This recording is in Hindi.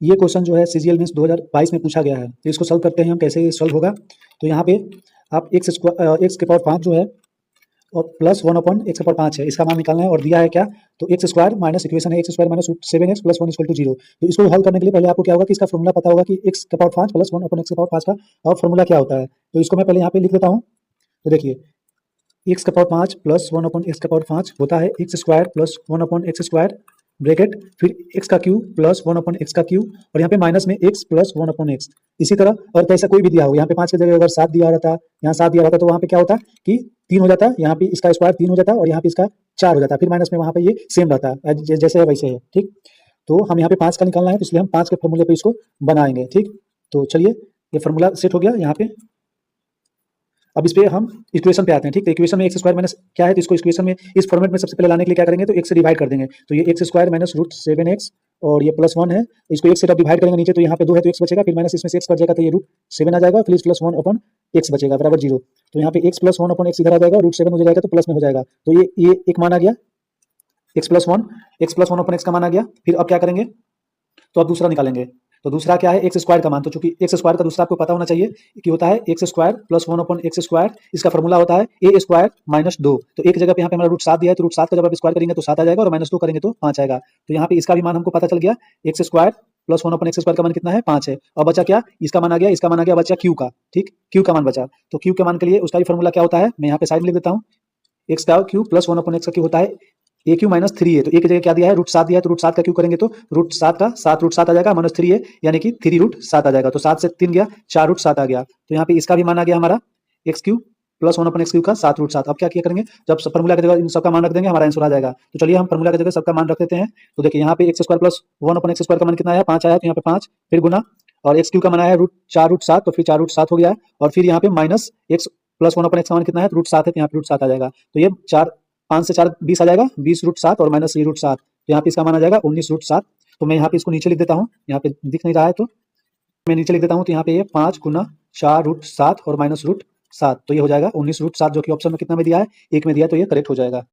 ये क्वेश्चन जो है सीजीएल मेंस 2022 में पूछा गया है। तो इसको सॉल्व करते हैं हम, कैसे सॉल्व होगा। तो यहाँ पे आप एक्स के पावर 5 जो है और प्लस 1/x⁴ है, इसका मान निकालना है। और दिया है क्या, तो एक्स स्क्वायर माइनस इक्वेशन है x square minus 7x plus 1 = 0। तो इसको हल करने के लिए पहले आपको क्या होगा कि इसका फॉर्मूला पता होगा कि एक्स का पावर 5 प्लस 1/x⁴ का और फॉर्मूला क्या होता है। तो इसको मैं पहले यहाँ पे लिख देता हूँ। तो देखिए एक्स का पावर 5 प्लस 1/x⁴ होता है x square plus 1/x² bracket, फिर एक्स का क्यूब प्लस 1/x का क्यूब, और यहाँ पे माइनस में एक्स प्लस 1/x। इसी तरह और कैसा कोई भी दिया हो, यहाँ पे 5 की जगह अगर 7 दिया रहता, यहाँ 7 दिया रहता, तो वहाँ पे क्या होता कि 3 हो जाता, यहाँ पे इसका स्क्वायर 3 हो जाता और यहाँ पे इसका 4 हो जाता, फिर माइनस में वहाँ पे ये सेम रहता है, जैसे है वैसे है। ठीक, तो हम यहाँ पे 5 का निकालना है, तो इसलिए हम 5 के फॉर्मूले पे इसको बनाएंगे। ठीक, तो चलिए ये फॉर्मूला सेट हो गया यहाँ पे। अब इस पे हम इक्वेशन पे आते हैं। ठीक, तो इक्वेशन में एक्स स्क्वायर माइनस क्या है, तो इसको इक्वेशन में इस फॉर्मेट में सबसे पहले लाने के लिए क्या करेंगे, तो एक्स से डिवाइड कर देंगे। तो ये एक्स स्क्वायर माइनस √7x और ये प्लस 1 है, इसको एक्स से डिवाइड करेंगे नीचे, तो यहाँ पे 2 है तो एक्स बचेगा, फिर माइनस इसमें से एक्स कट जाएगा, तो ये √7 आ जाएगा, फिर इस प्लस 1/x बचेगा बराबर 0। तो यहाँ पे एक्स प्लस 1/x इधर आ जाएगा, √7 हो जाएगा तो प्लस में हो जाएगा। तो ये एक मान आ गया, एक्स प्लस 1/x का मान आ गया। फिर अब क्या करेंगे, तो अब दूसरा निकालेंगे। तो दूसरा क्या है, एक्स स्क्वायर का मान। तो चूंकि एक्स स्क्वायर का दूसरा आपको पता होना चाहिए कि होता है एक्स स्क्वायर प्लस 1/x², इसका फॉर्मूला होता है ए स्क्वायर माइनस 2। तो एक जगह पे यहाँ पे हमारा √7 दिया है, तो √7 का जब आप स्क्वायर करेंगे तो 7 आ जाएगा, और माइनस 2 करेंगे तो 5 आएगा। तो यहाँ पे इसका भी मान हमको पता चल गया, एक्स स्क्वायर प्लस 1/x² का मान कितना है, 5 है। और बचा क्या, इसका मान आ गया, इसका मान आ गया, बचा क्यू का। ठीक, क्यू का मान बचा। तो क्यू के मान के लिए उसका भी फॉर्मूला क्या होता है, मैं यहाँ पे साइड में लिख देता हूँ। एक्स का क्यू प्लस 1/x का क्यू होता है ए क्यू माइनस 3 है। तो एक जगह क्या दिया है, √7 दिया है, तो √7 का क्यू करेंगे तो √7 का 7 √7 आ जाएगा, माइनस 3 है यानी कि 3 √7 आ जाएगा। तो 7 से 3 गया, 4 √7 आ गया। तो यहाँ पे इसका भी मान आ गया हमारा एक्स क्यू प्लस 1/x³ का 7 √7। अब क्या किया करेंगे, जब फॉर्मूला की जगह इन सबका मान रख देंगे, हमारा आंसर आ जाएगा। तो चलिए हम फॉर्मूला की जगह सबका मान रख देते हैं। तो देखिए यहाँ पे एक्स स्क्वायर प्लस 1/x² का मान कितना आया, 5 आया, तो यहाँ पे 5, फिर गुना, और एक्स क्यू का मान आया 4 √7, तो फिर 4 √7 हो गया, और फिर यहाँ पे माइनस एक्स प्लस 1/x का मान कितना है, √7 है, तो यहाँ पे √7 आ जाएगा। तो ये 5 से 4 20 आ जाएगा, 20 √7 और माइनस 3 √7, तो यहाँ पे इसका मान आ जाएगा 19 √7। तो मैं यहाँ पे इसको नीचे लिख देता हूँ, यहाँ पे दिख नहीं रहा है तो मैं नीचे लिख देता हूँ। तो यहाँ पे ये 5 गुना 4 √7 और माइनस √7, तो ये हो जाएगा 19 √7, जो कि ऑप्शन में कितना में दिया है, 1 में दिया है, तो ये करेक्ट हो जाएगा।